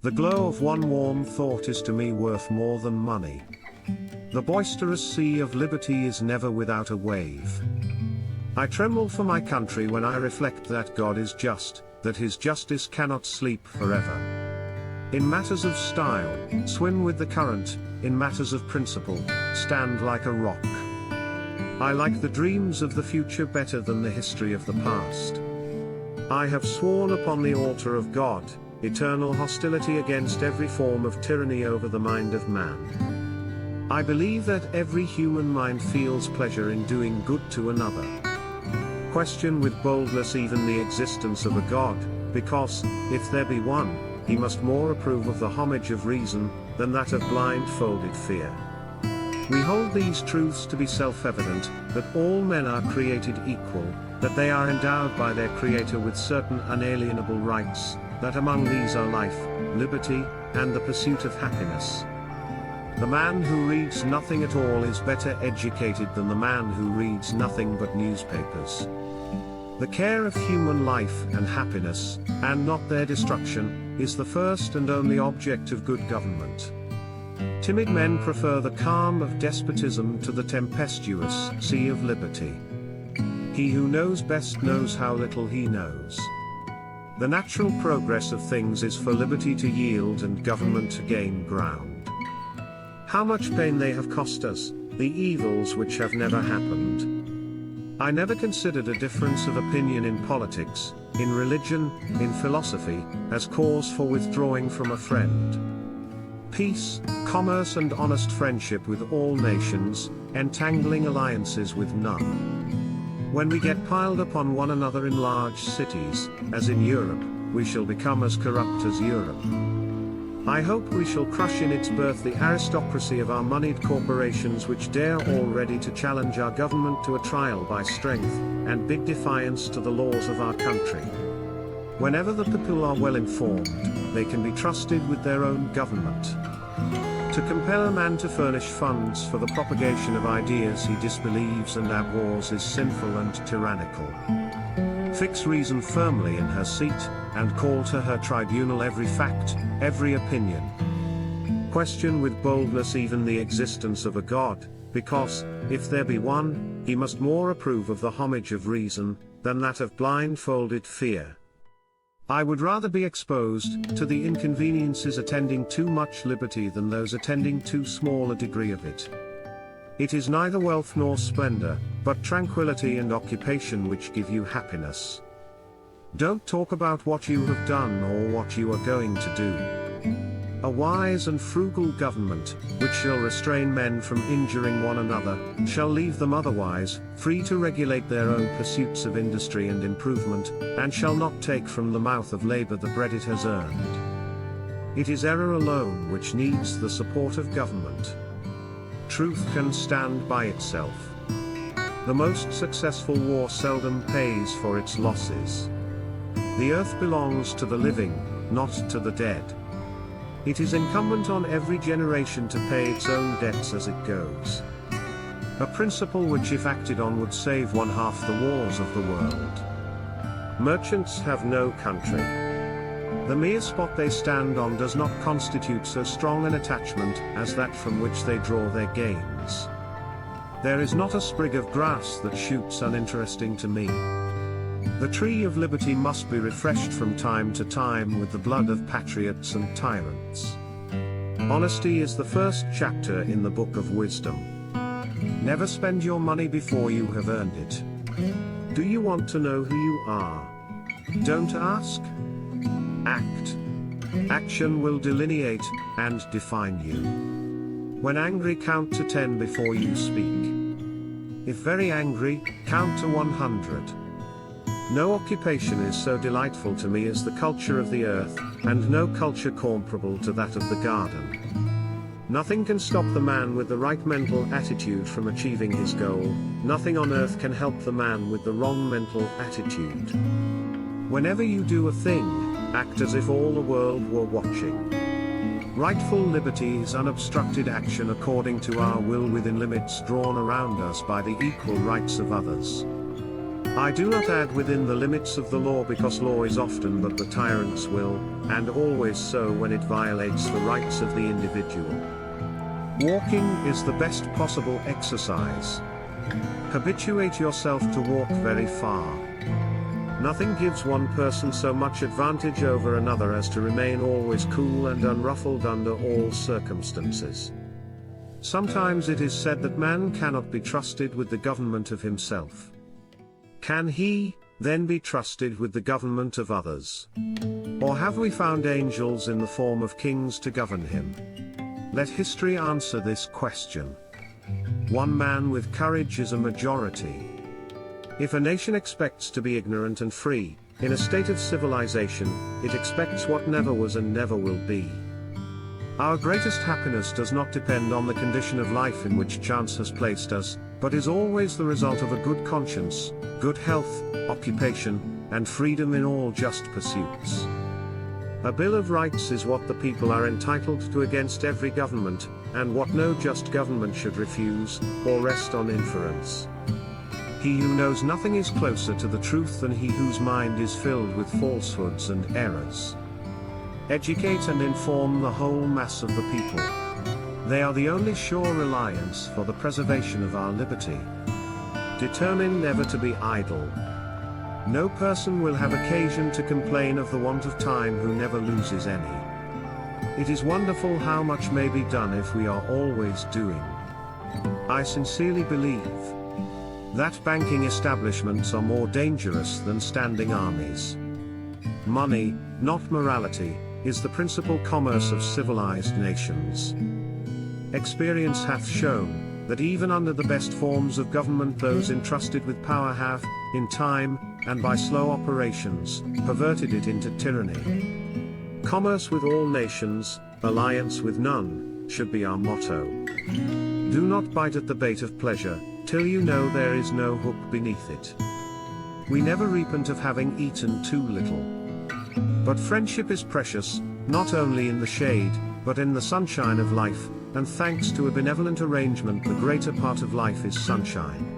The glow of one warm thought is to me worth more than money. The boisterous sea of liberty is never without a wave. I tremble for my country when I reflect that God is just, that his justice cannot sleep forever. In matters of style, swim with the current, in matters of principle, stand like a rock. I like the dreams of the future better than the history of the past. I have sworn upon the altar of God, eternal hostility against every form of tyranny over the mind of man. I believe that every human mind feels pleasure in doing good to another. Question with boldness even the existence of a God, because, if there be one, he must more approve of the homage of reason, than that of blindfolded fear. We hold these truths to be self-evident, that all men are created equal, that they are endowed by their Creator with certain unalienable rights, that among these are life, liberty, and the pursuit of happiness. The man who reads nothing at all is better educated than the man who reads nothing but newspapers. The care of human life and happiness, and not their destruction, is the first and only object of good government. Timid men prefer the calm of despotism to the tempestuous sea of liberty. He who knows best knows how little he knows. The natural progress of things is for liberty to yield and government to gain ground. How much pain they have cost us, the evils which have never happened. I never considered a difference of opinion in politics, in religion, in philosophy, as cause for withdrawing from a friend. Peace, commerce and honest friendship with all nations, entangling alliances with none. When we get piled upon one another in large cities, as in Europe, we shall become as corrupt as Europe. I hope we shall crush in its birth the aristocracy of our moneyed corporations which dare already to challenge our government to a trial by strength, and bid defiance to the laws of our country. Whenever the people are well informed, they can be trusted with their own government. To compel a man to furnish funds for the propagation of ideas he disbelieves and abhors is sinful and tyrannical. Fix reason firmly in her seat, and call to her tribunal every fact, every opinion. Question with boldness even the existence of a God, because, if there be one, he must more approve of the homage of reason, than that of blindfolded fear. I would rather be exposed to the inconveniences attending too much liberty than those attending too small a degree of it. It is neither wealth nor splendor, but tranquility and occupation which give you happiness. Don't talk about what you have done or what you are going to do. A wise and frugal government, which shall restrain men from injuring one another, shall leave them otherwise, free to regulate their own pursuits of industry and improvement, and shall not take from the mouth of labor the bread it has earned. It is error alone which needs the support of government. Truth can stand by itself. The most successful war seldom pays for its losses. The earth belongs to the living, not to the dead. It is incumbent on every generation to pay its own debts as it goes. A principle which if acted on would save one half the wars of the world. Merchants have no country. The mere spot they stand on does not constitute so strong an attachment as that from which they draw their gains. There is not a sprig of grass that shoots uninteresting to me. The tree of liberty must be refreshed from time to time with the blood of patriots and tyrants. Honesty is the first chapter in the book of wisdom. Never spend your money before you have earned it. Do you want to know who you are? Don't ask. Act. Action will delineate and define you. When angry, count to 10 before you speak. If very angry, count to 100. No occupation is so delightful to me as the culture of the earth, and no culture comparable to that of the garden. Nothing can stop the man with the right mental attitude from achieving his goal, nothing on earth can help the man with the wrong mental attitude. Whenever you do a thing, act as if all the world were watching. Rightful liberty is unobstructed action according to our will within limits drawn around us by the equal rights of others. I do not add within the limits of the law, because law is often but the tyrant's will, and always so when it violates the rights of the individual. Walking is the best possible exercise. Habituate yourself to walk very far. Nothing gives one person so much advantage over another as to remain always cool and unruffled under all circumstances. Sometimes it is said that man cannot be trusted with the government of himself. Can he, then, be trusted with the government of others? Or have we found angels in the form of kings to govern him? Let history answer this question. One man with courage is a majority. If a nation expects to be ignorant and free, in a state of civilization, it expects what never was and never will be. Our greatest happiness does not depend on the condition of life in which chance has placed us, but is always the result of a good conscience, good health, occupation, and freedom in all just pursuits. A Bill of Rights is what the people are entitled to against every government, and what no just government should refuse, or rest on inference. He who knows nothing is closer to the truth than he whose mind is filled with falsehoods and errors. Educate and inform the whole mass of the people. They are the only sure reliance for the preservation of our liberty. Determine never to be idle. No person will have occasion to complain of the want of time who never loses any. It is wonderful how much may be done if we are always doing. I sincerely believe that banking establishments are more dangerous than standing armies. Money, not morality, is the principal commerce of civilized nations. Experience hath shown that even under the best forms of government those entrusted with power have, in time, and by slow operations, perverted it into tyranny. Commerce with all nations, alliance with none, should be our motto. Do not bite at the bait of pleasure, till you know there is no hook beneath it. We never repent of having eaten too little. But friendship is precious, not only in the shade, but in the sunshine of life, and thanks to a benevolent arrangement the greater part of life is sunshine.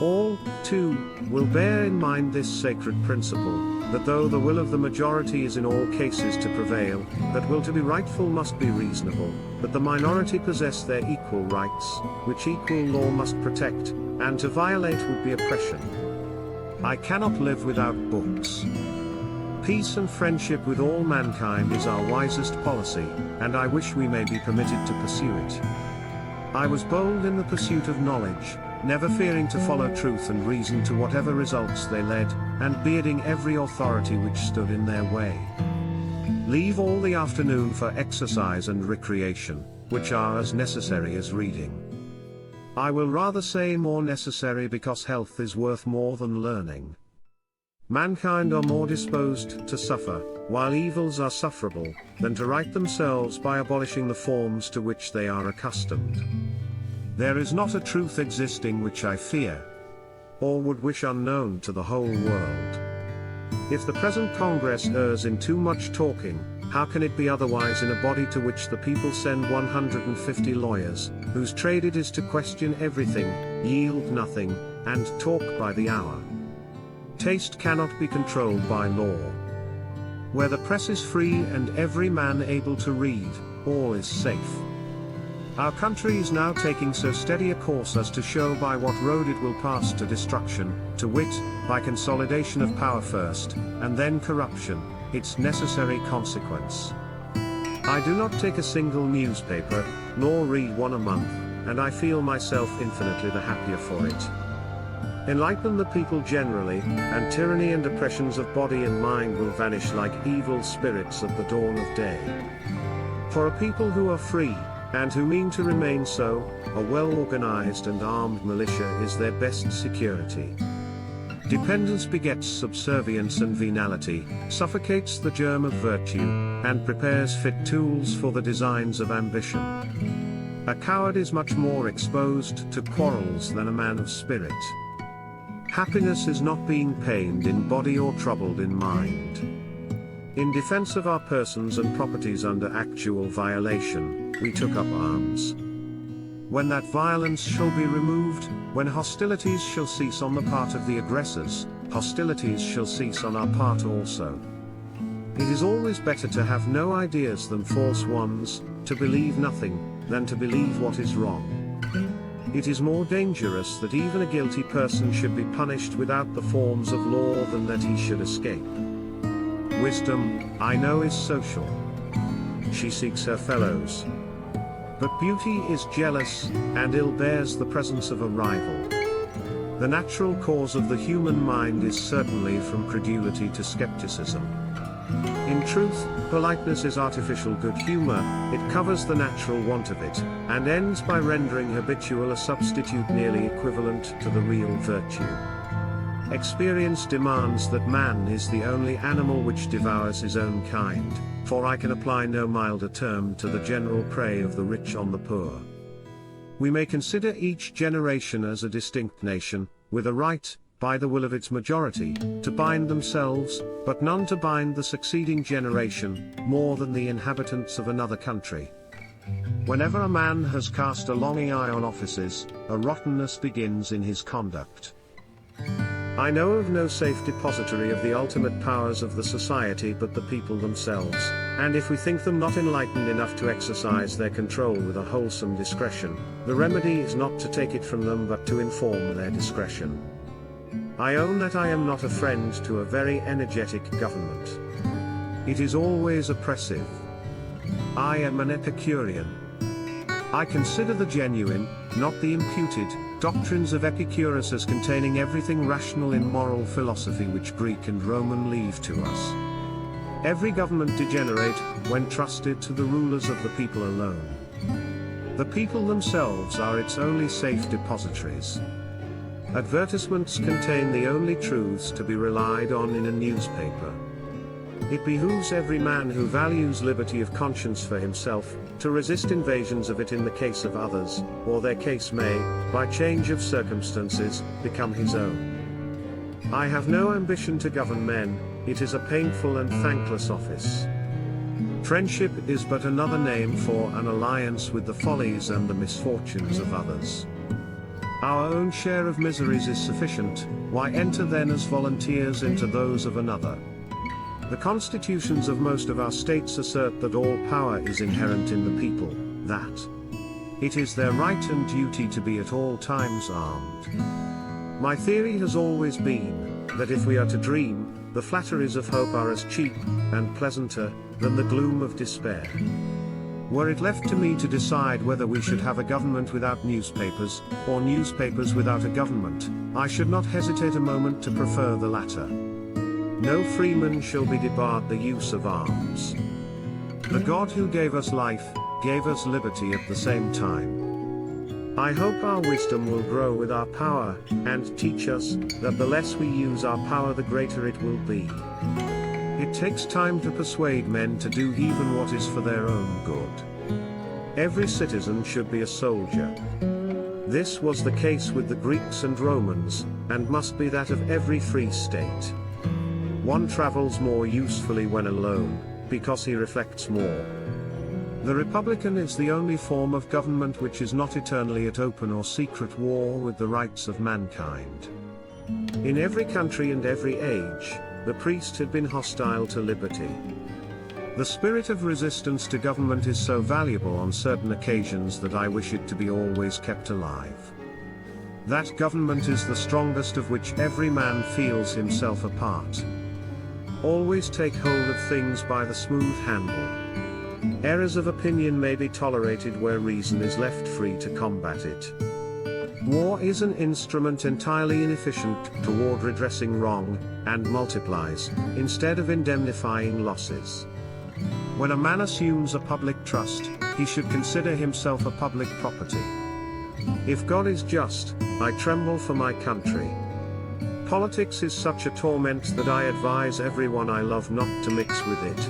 All, too, will bear in mind this sacred principle, that though the will of the majority is in all cases to prevail, that will to be rightful must be reasonable, that the minority possess their equal rights, which equal law must protect, and to violate would be oppression. I cannot live without books. Peace and friendship with all mankind is our wisest policy, and I wish we may be permitted to pursue it. I was bold in the pursuit of knowledge, never fearing to follow truth and reason to whatever results they led, and bearding every authority which stood in their way. Leave all the afternoon for exercise and recreation, which are as necessary as reading. I will rather say more necessary, because health is worth more than learning. Mankind are more disposed to suffer, while evils are sufferable, than to right themselves by abolishing the forms to which they are accustomed. There is not a truth existing which I fear, or would wish unknown to the whole world. If the present Congress errs in too much talking, how can it be otherwise in a body to which the people send 150 lawyers, whose trade it is to question everything, yield nothing, and talk by the hour? Taste cannot be controlled by law. Where the press is free and every man able to read, all is safe. Our country is now taking so steady a course as to show by what road it will pass to destruction, to wit, by consolidation of power first, and then corruption, its necessary consequence. I do not take a single newspaper, nor read one a month, and I feel myself infinitely the happier for it. Enlighten the people generally, and tyranny and oppressions of body and mind will vanish like evil spirits at the dawn of day. For a people who are free, and who mean to remain so, a well-organized and armed militia is their best security. Dependence begets subservience, and venality suffocates the germ of virtue, and prepares fit tools for the designs of ambition. A coward is much more exposed to quarrels than a man of spirit. Happiness is not being pained in body or troubled in mind. In defense of our persons and properties under actual violation, we took up arms. when that violence shall be removed, when hostilities shall cease on the part of the aggressors, hostilities shall cease on our part also. It is always better to have no ideas than false ones, to believe nothing, than to believe what is wrong. It is more dangerous that even a guilty person should be punished without the forms of law than that he should escape. Wisdom, I know, is social. She seeks her fellows. But beauty is jealous, and ill bears the presence of a rival. The natural cause of the human mind is certainly from credulity to skepticism. In truth, politeness is artificial good humor, it covers the natural want of it, and ends by rendering habitual a substitute nearly equivalent to the real virtue. Experience demands that man is the only animal which devours his own kind, for I can apply no milder term to the general prey of the rich on the poor. We may consider each generation as a distinct nation, with a right, by the will of its majority, to bind themselves, but none to bind the succeeding generation, more than the inhabitants of another country. Whenever a man has cast a longing eye on offices, a rottenness begins in his conduct. I know of no safe depository of the ultimate powers of the society but the people themselves, and if we think them not enlightened enough to exercise their control with a wholesome discretion, the remedy is not to take it from them but to inform their discretion. I own that I am not a friend to a very energetic government. It is always oppressive. I am an Epicurean. I consider the genuine, not the imputed, doctrines of Epicurus as containing everything rational in moral philosophy which Greek and Roman leave to us. Every government degenerate, when trusted to the rulers of the people alone. The people themselves are its only safe depositories. Advertisements contain the only truths to be relied on in a newspaper. It behooves every man who values liberty of conscience for himself, to resist invasions of it in the case of others, or their case may, by change of circumstances, become his own. I have no ambition to govern men, it is a painful and thankless office. Friendship is but another name for an alliance with the follies and the misfortunes of others. Our own share of miseries is sufficient, why enter then as volunteers into those of another? The constitutions of most of our states assert that all power is inherent in the people, that it is their right and duty to be at all times armed. My theory has always been, that if we are to dream, the flatteries of hope are as cheap, and pleasanter, than the gloom of despair. Were it left to me to decide whether we should have a government without newspapers, or newspapers without a government, I should not hesitate a moment to prefer the latter. No freeman shall be debarred the use of arms. The God who gave us life, gave us liberty at the same time. I hope our wisdom will grow with our power, and teach us, that the less we use our power the greater it will be. It takes time to persuade men to do even what is for their own good. Every citizen should be a soldier. This was the case with the Greeks and Romans, and must be that of every free state. One travels more usefully when alone, because he reflects more. The Republican is the only form of government which is not eternally at open or secret war with the rights of mankind. In every country and every age, the priest had been hostile to liberty. The spirit of resistance to government is so valuable on certain occasions that I wish it to be always kept alive. That government is the strongest of which every man feels himself a part. Always take hold of things by the smooth handle. Errors of opinion may be tolerated where reason is left free to combat it. War is an instrument entirely inefficient toward redressing wrong, and multiplies, instead of indemnifying losses. When a man assumes a public trust, he should consider himself a public property. If God is just, I tremble for my country. Politics is such a torment that I advise everyone I love not to mix with it.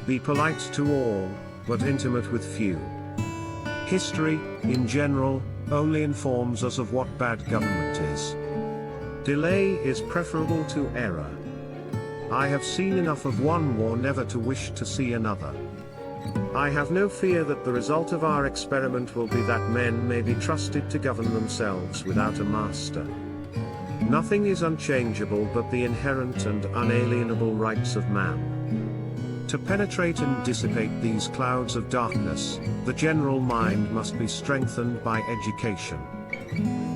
Be polite to all, but intimate with few. History, in general, only informs us of what bad government is. Delay is preferable to error. I have seen enough of one war never to wish to see another. I have no fear that the result of our experiment will be that men may be trusted to govern themselves without a master. Nothing is unchangeable but the inherent and unalienable rights of man. To penetrate and dissipate these clouds of darkness, the general mind must be strengthened by education.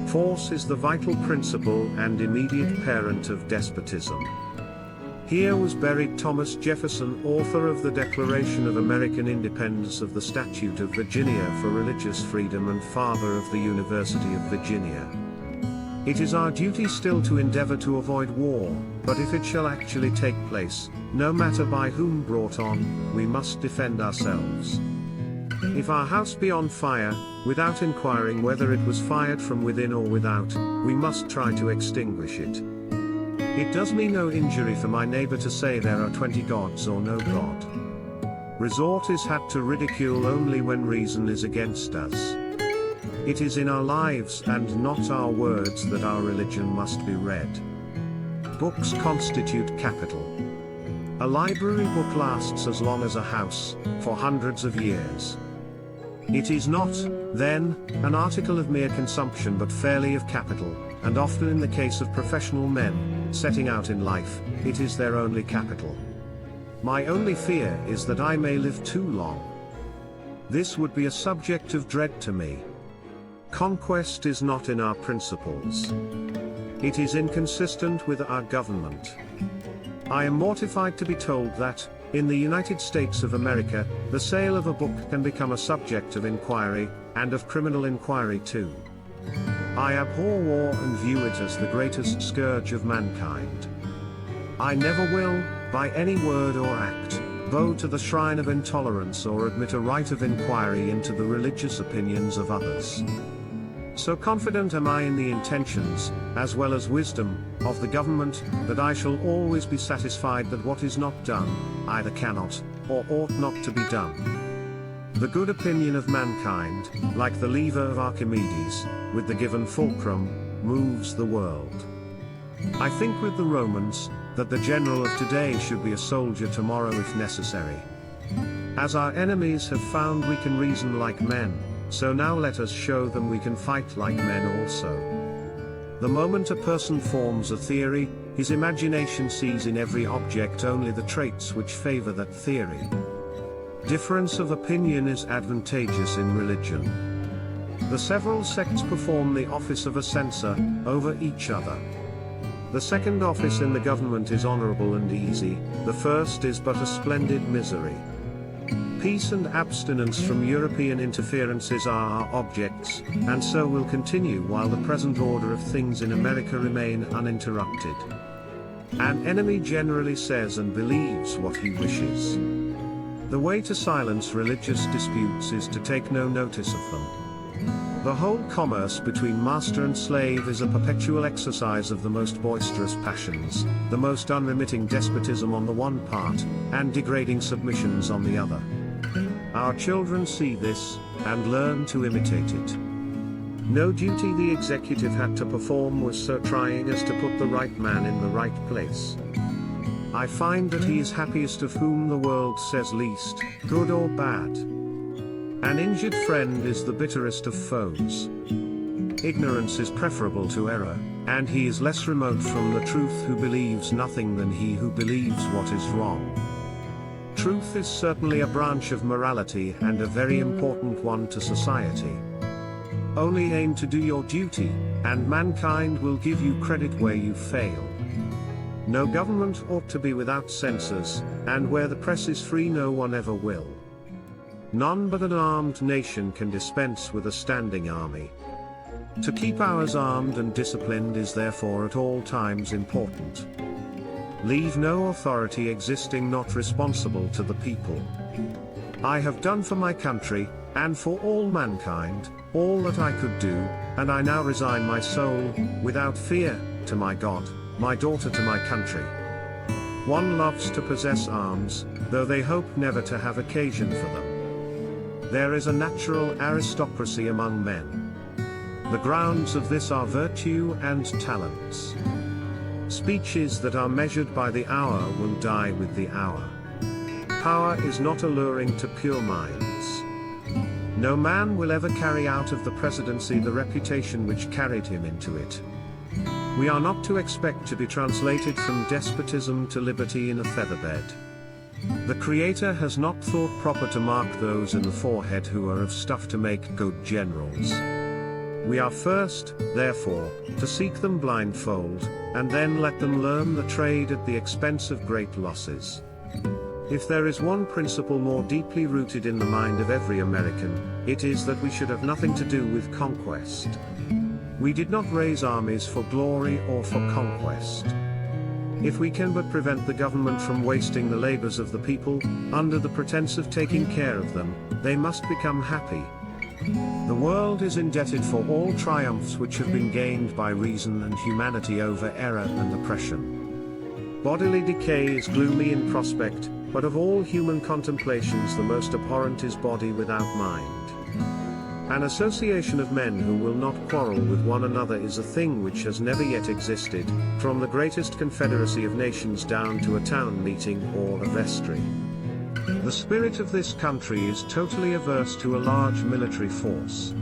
Force is the vital principle and immediate parent of despotism. Here was buried Thomas Jefferson, author of the Declaration of American Independence, of the Statute of Virginia for Religious Freedom, and father of the University of Virginia. It is our duty still to endeavor to avoid war, but if it shall actually take place, no matter by whom brought on, we must defend ourselves. If our house be on fire, without inquiring whether it was fired from within or without, we must try to extinguish it. It does me no injury for my neighbor to say there are 20 gods or no God. Resort is had to ridicule only when reason is against us. It is in our lives and not our words that our religion must be read. Books constitute capital. A library book lasts as long as a house, for hundreds of years. It is not, then, an article of mere consumption but fairly of capital, and often in the case of professional men, setting out in life, it is their only capital. My only fear is that I may live too long. This would be a subject of dread to me. Conquest is not in our principles. It is inconsistent with our government. I am mortified to be told that, in the United States of America, the sale of a book can become a subject of inquiry, and of criminal inquiry too. I abhor war and view it as the greatest scourge of mankind. I never will, by any word or act, bow to the shrine of intolerance or admit a right of inquiry into the religious opinions of others. So confident am I in the intentions, as well as wisdom, of the government, that I shall always be satisfied that what is not done, either cannot, or ought not to be done. The good opinion of mankind, like the lever of Archimedes, with the given fulcrum, moves the world. I think with the Romans, that the general of today should be a soldier tomorrow if necessary. As our enemies have found we can reason like men, so now let us show them we can fight like men also. The moment a person forms a theory, his imagination sees in every object only the traits which favor that theory. Difference of opinion is advantageous in religion. The several sects perform the office of a censor over each other. The second office in the government is honorable and easy, the first is but a splendid misery. Peace and abstinence from European interferences are our objects, and so will continue while the present order of things in America remain uninterrupted. An enemy generally says and believes what he wishes. The way to silence religious disputes is to take no notice of them. The whole commerce between master and slave is a perpetual exercise of the most boisterous passions, the most unremitting despotism on the one part, and degrading submissions on the other. Our children see this, and learn to imitate it. No duty the executive had to perform was so trying as to put the right man in the right place. I find that he is happiest of whom the world says least, good or bad. An injured friend is the bitterest of foes. Ignorance is preferable to error, and he is less remote from the truth who believes nothing than he who believes what is wrong. Truth is certainly a branch of morality and a very important one to society. Only aim to do your duty, and mankind will give you credit where you fail. No government ought to be without censors, and where the press is free no one ever will. None but an armed nation can dispense with a standing army. To keep ours armed and disciplined is therefore at all times important. Leave no authority existing not responsible to the people. I have done for my country, and for all mankind, all that I could do, and I now resign my soul, without fear, to my God, my daughter to my country. One loves to possess arms, though they hope never to have occasion for them. There is a natural aristocracy among men. The grounds of this are virtue and talents. Speeches that are measured by the hour will die with the hour. power is not alluring to pure minds. No man will ever carry out of the presidency the reputation which carried him into it. We are not to expect to be translated from despotism to liberty in a featherbed. The Creator has not thought proper to mark those in the forehead who are of stuff to make good generals. We are first, therefore, to seek them blindfold, and then let them learn the trade at the expense of great losses. If there is one principle more deeply rooted in the mind of every American, it is that we should have nothing to do with conquest. We did not raise armies for glory or for conquest. If we can but prevent the government from wasting the labors of the people, under the pretense of taking care of them, they must become happy. The world is indebted for all triumphs which have been gained by reason and humanity over error and oppression. Bodily decay is gloomy in prospect, but of all human contemplations the most abhorrent is body without mind. An association of men who will not quarrel with one another is a thing which has never yet existed, from the greatest confederacy of nations down to a town meeting or a vestry. The spirit of this country is totally averse to a large military force.